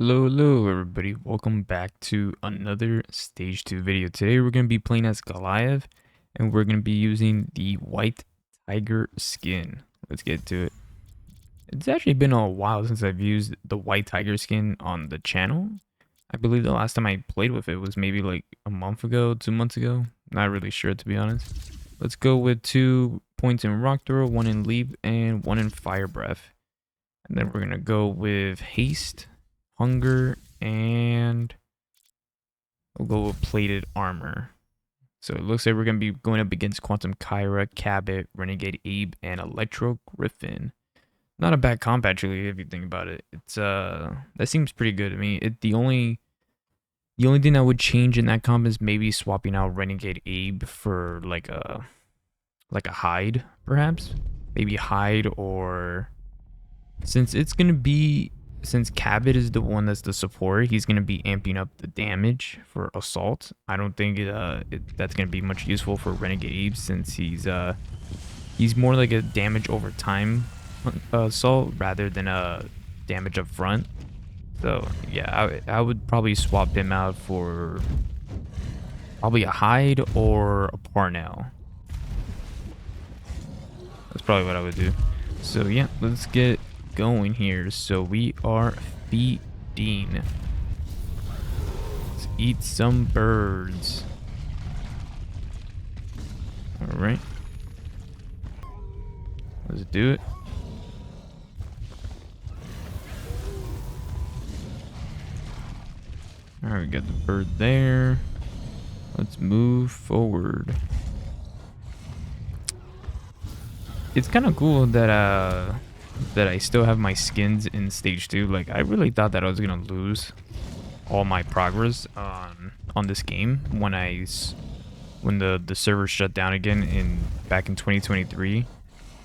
Hello everybody, welcome back to another stage 2 video. Today we're going to be playing as Goliath and we're going to be using the white tiger skin. Let's get to it. It's actually been a while since I've used the white tiger skin on the channel. I believe the last time I played with it was maybe like a month ago, 2 months ago. Not really sure, to be honest. Let's go with 2 points in rock throw, 1 in leap, and 1 in fire breath. And then we're going to go with haste, hunger, and we'll go with plated armor. So it looks like we're going to be going up against Quantum Kyra, Cabot, Renegade Abe, and Electro Griffin. Not a bad comp actually, if you think about it. It's that seems pretty good. I mean, the only thing that would change in that comp is maybe swapping out Renegade Abe for like a hide, perhaps. Maybe hide, or since Cabot is the one that's the support, he's gonna be amping up the damage for assault. I don't think that's gonna be much useful for Renegade Abe, since he's more like a damage over time assault rather than a damage up front. So yeah, I would probably swap him out for probably a hide or a Parnell. That's probably what I would do. So yeah, let's get going here. So we are feeding. Let's eat some birds. All right, let's do it. All right, we got the bird there. Let's move forward. It's kind of cool that I still have my skins in stage 2. Like, I really thought that I was gonna lose all my progress on this game when the server shut down again back in 2023.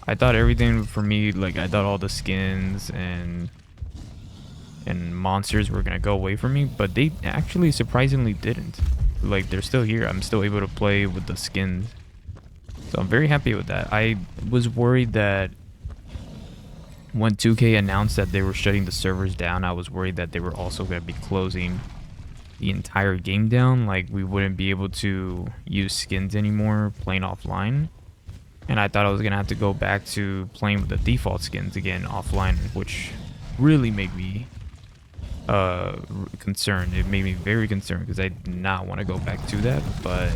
I thought everything for me, like I thought all the skins and monsters were gonna go away from me, but they actually surprisingly didn't. Like, they're still here. I'm still able to play with the skins. So I'm very happy with that. I was worried that when 2K announced that they were shutting the servers down, I was worried that they were also going to be closing the entire game down. Like, we wouldn't be able to use skins anymore playing offline. And I thought I was going to have to go back to playing with the default skins again offline, which really made me concerned. It made me very concerned because I did not want to go back to that, but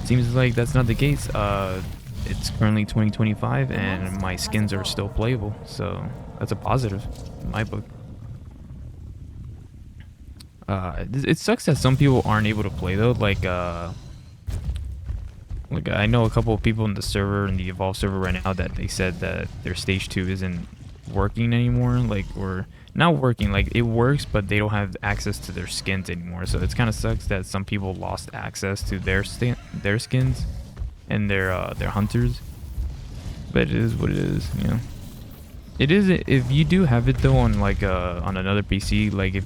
seems like that's not the case. It's currently 2025 and my skins are still playable, so that's a positive in my book. It sucks that some people aren't able to play though. Like I know a couple of people in the server, in the Evolve server right now, that they said that their stage 2 isn't working anymore, like, or not working, like it works but they don't have access to their skins anymore. So it's kind of sucks that some people lost access to their skins and their hunters, but it is what it is, you know. It is, if you do have it though on like on another PC, like if,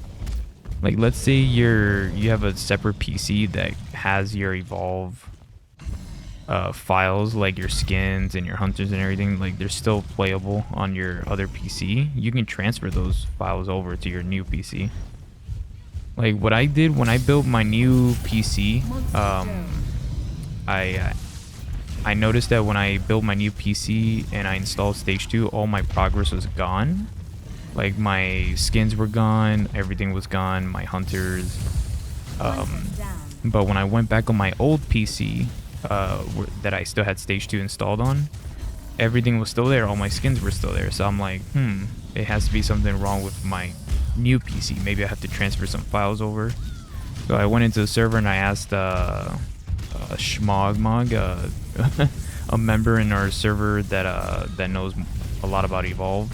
like, let's say you have a separate PC that has your Evolve files, like your skins and your hunters and everything, like they're still playable on your other PC. You can transfer those files over to your new PC. Like what I did when I built my new PC, I noticed that when I built my new PC and I installed stage 2, all my progress was gone. Like my skins were gone, everything was gone, my hunters. But when I went back on my old PC, that I still had stage 2 installed on, everything was still there, all my skins were still there. So I'm like, it has to be something wrong with my new PC. Maybe I have to transfer some files over. So I went into the server and I asked Schmogmog, a member in our server that knows a lot about Evolve.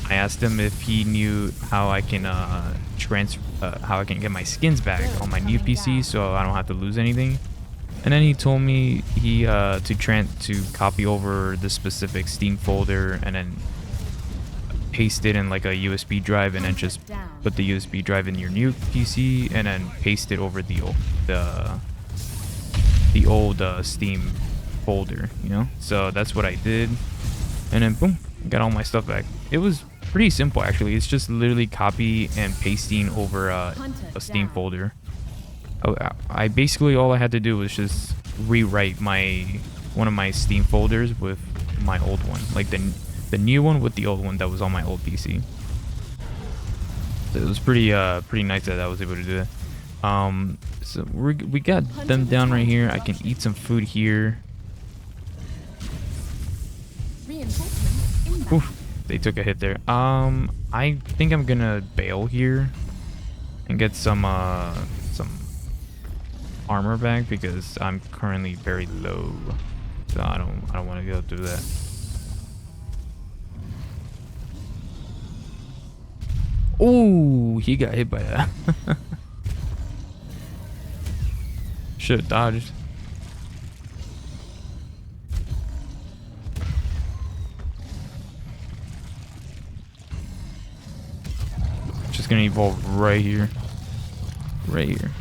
I asked him if he knew how I can how I can get my skins back on my new PC so I don't have to lose anything. And then he told me to copy over the specific Steam folder and then paste it in like a USB drive, and then just put the USB drive in your new PC and then paste it over the old Steam folder, you know. So that's what I did, and then boom, got all my stuff back. It was pretty simple actually. It's just literally copy and pasting over a Steam folder. Oh, I basically all I had to do was just rewrite one of my Steam folders with my old one, like the new one with the old one that was on my old PC. So it was pretty nice that I was able to do that. So we got them down right here. I can eat some food here. Oof, they took a hit there. I think I'm gonna bail here and get some armor back because I'm currently very low. So I don't want to go through that. Oh, he got hit by that. Should have dodged. Just gonna evolve right here. Right here.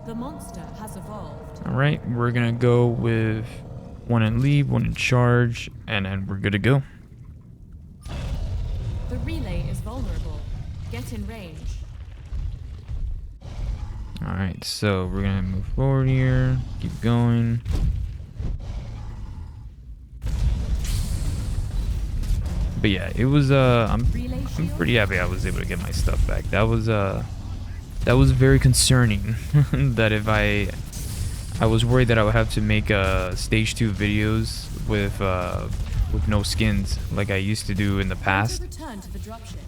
The monster has evolved. Alright, we're gonna go with one in lead, one in charge, and then we're good to go. The relay is vulnerable. Get in range. Alright, so we're gonna move forward here, keep going. But yeah, it was I'm pretty happy I was able to get my stuff back. That was very concerning. That if I was worried that I would have to make stage 2 videos with no skins like I used to do in the past,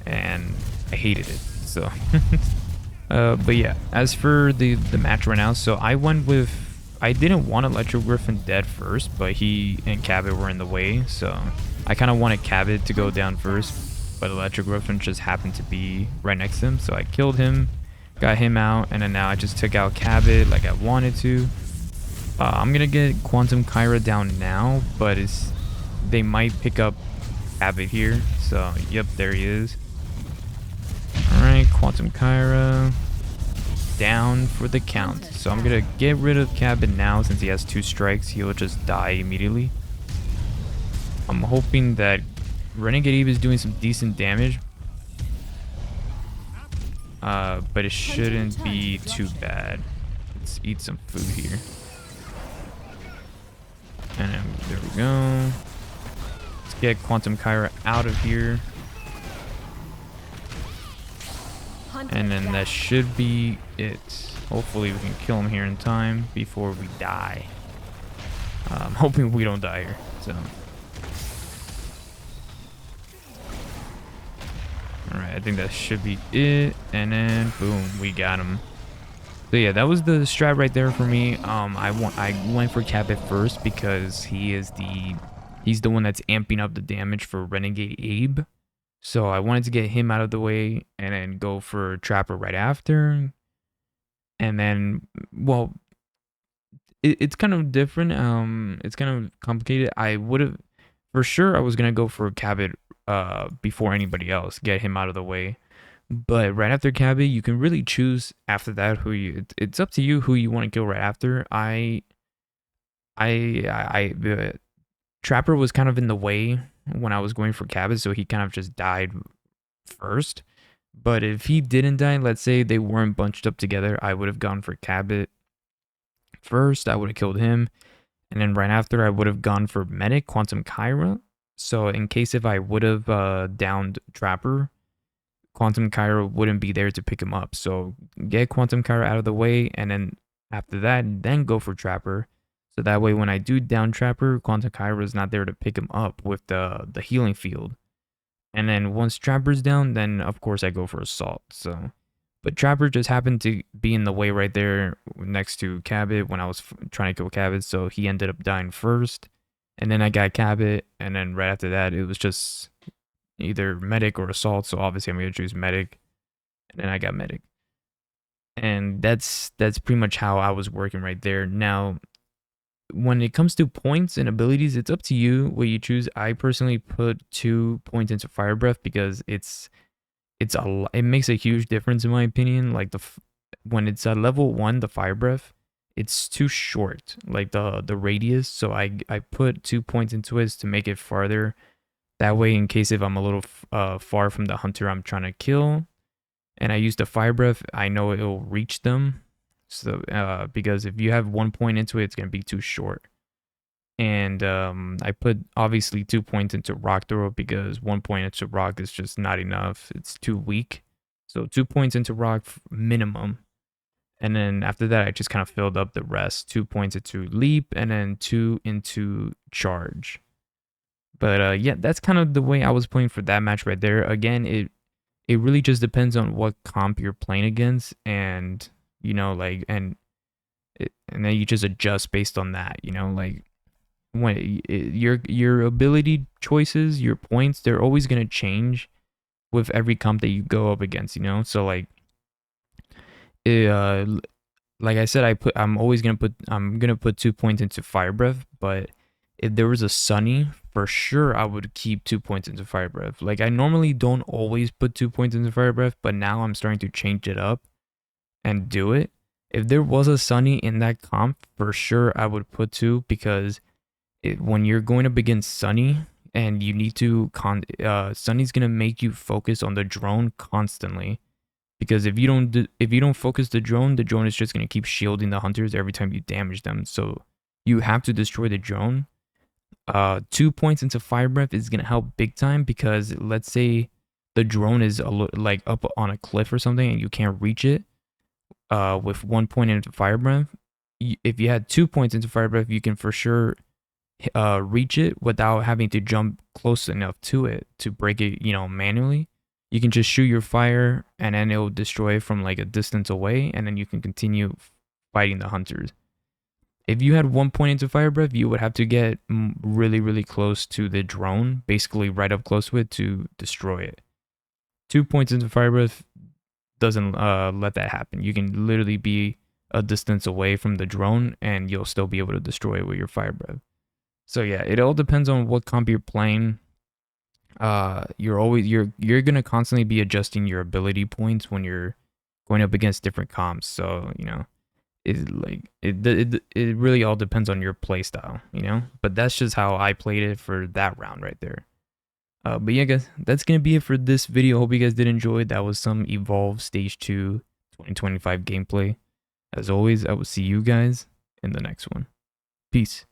and I hated it. So but yeah, as for the match right now, so I didn't want Electro Griffin dead first, but he and Cabot were in the way, so I kind of wanted Cabot to go down first, but Electro Griffin just happened to be right next to him, so I killed him, got him out, and then now I just took out Cabot like I wanted to. I'm gonna get Quantum Kyra down now, but they might pick up Cabot here, so yep, there he is. Alright, Quantum Kyra down for the count. So I'm gonna get rid of Cabot now since he has 2 strikes. He'll just die immediately. I'm hoping that Renegade Eve is doing some decent damage. But it shouldn't be too bad. Let's eat some food here. And then, there we go. Let's get Quantum Kyra out of here. And then that should be it. Hopefully we can kill him here in time before we die. I'm hoping we don't die here. So, alright, I think that should be it. And then boom, we got him. So yeah, that was the strat right there for me. I went for Cabot first because he's the one that's amping up the damage for Renegade Abe. So I wanted to get him out of the way and then go for Trapper right after. And then, well, it's kind of different. It's kind of complicated. I would have, for sure, I was going to go for Cabot before anybody else, get him out of the way. But right after Cabot, you can really choose after that it's up to you who you want to kill right after. Trapper was kind of in the way when I was going for Cabot, so he kind of just died first. But if he didn't die, let's say they weren't bunched up together, I would have gone for Cabot first. I would have killed him, and then right after I would have gone for Medic Quantum Kyra. So in case if I would have downed Trapper, Quantum Kyra wouldn't be there to pick him up. So get Quantum Kyra out of the way, and then after that, then go for Trapper. So that way when I do down Trapper, Quantum Kyra is not there to pick him up with the healing field. And then once Trapper's down, then of course I go for Assault. So, but Trapper just happened to be in the way right there next to Cabot when I was trying to kill Cabot. So he ended up dying first. And then I got Cabot. And then right after that, it was just either Medic or Assault. So obviously I'm going to choose Medic. And then I got Medic. And that's pretty much how I was working right there. Now, when it comes to points and abilities, it's up to you what you choose. I personally put 2 points into Fire Breath because it makes a huge difference in my opinion. Like when it's at level 1, the Fire Breath, it's too short, like the radius. So I put 2 points into it to make it farther That way, in case if I'm a little far from the hunter I'm trying to kill, and I use the fire breath, I know it'll reach them. So because if you have 1 point into it, it's gonna be too short. And I put obviously 2 points into rock throw because 1 point into rock is just not enough. It's too weak. So 2 points into rock minimum. And then after that, I just kind of filled up the rest. 2 points into leap and then 2 into charge. But yeah, that's kind of the way I was playing for that match right there. Again, it really just depends on what comp you're playing against, and like and then you just adjust based on that. Like when your ability choices, your points, they're always gonna change with every comp that you go up against. So like it, like I said, I'm gonna put 2 points into fire breath, but if there was a sunny, for sure I would keep 2 points into fire breath. Like I normally don't always put 2 points into fire breath, but now I'm starting to change it up and do it. If there was a sunny in that comp, for sure I would put two, because when you're going up against sunny and you need to sunny's gonna make you focus on the drone constantly, because if you don't focus the drone is just going to keep shielding the hunters every time you damage them. So you have to destroy the drone. 2 points into fire breath is going to help big time, because let's say the drone is like up on a cliff or something and you can't reach it with 1 point into fire breath. If you had 2 points into fire breath, you can for sure reach it without having to jump close enough to it to break it, manually. You can just shoot your fire and then it'll destroy it from like a distance away, and then you can continue fighting the hunters. If you had 1 point into fire breath, you would have to get really, really close to the drone, basically right up close to it to destroy it. 2 points into fire breath doesn't let that happen. You can literally be a distance away from the drone and you'll still be able to destroy it with your fire breath. So yeah, it all depends on what comp you're playing. You're gonna constantly be adjusting your ability points when you're going up against different comps. So it really all depends on your play style. But that's just how I played it for that round right there. But yeah, guys, that's gonna be it for this video. Hope you guys did enjoy. That was some Evolve Stage 2 2025 gameplay. As always, I will see you guys in the next one. Peace.